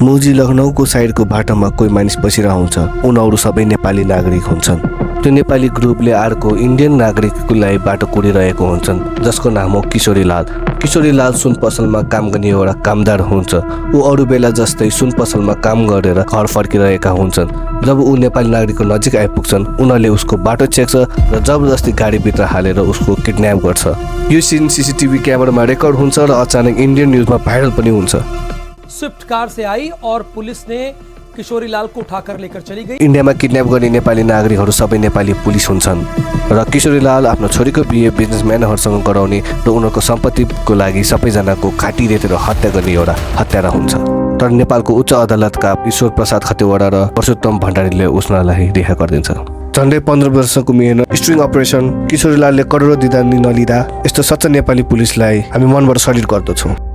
मुजी लखनऊको साइडको बाटोमा कोही मानिस बसिरहेको हुन्छ। उनीहरू सबै नेपाली नागरिक हुन्छन्। त्यो नेपाली ग्रुपले अर्को इन्डियन नागरिकलाई बाटो कोरिरहेको हुन्छन्, जसको नाम हो किशोरीलाल। किशोरीलाल सुन पसलमा काम गर्ने एउटा कामदार हुन्छ। ऊ अरू बेला जस्तै सुन पसलमा काम गरेर घर फर्किरहेका हुन्छन्। जब ऊ नेपाली नागरिकको नजिक आइपुग्छन्, उनीहरूले उसको बाटो चेक्छ र जबरजस्ती गाडीभित्र हालेर उसको किडन्याप गर्छ। यो सिन सीसीटीभी क्यामेरामा रेकर्ड हुन्छ र अचानक इन्डियन न्युजमा भाइरल पनि हुन्छ। स्विफ्ट कार से आई और पुलिस ने किशोरीलाल को उठाकर लेकर चली गई। इन्डियामा किडन्याप गर्ने नेपाली नागरिकहरू सबै नेपाली पुलिस हुन्छन् र किशोरीलाल आफ्नो छोरीको बिहे बिजनेसम्यानहरूसँग गराउने र उनीहरूको सम्पत्तिको लागि सबैजनाको घाँटी रेतेर हत्या गर्ने एउटा हत्यारा हुन्छ। तर नेपालको उच्च अदालतका ईश्वर प्रसाद खतिवडा र परशुत्तम भण्डारीले उसलाई रिहा गरिदिन्छ। झन्डै 15 वर्षको मेहनत, स्ट्रिङ अपरेसन, किशोरीलालले करोडौं दिँदा नलिँदा यस्तो सच्चा नेपाली पुलिसलाई हामी मनबाट सल्युट गर्दछौँ।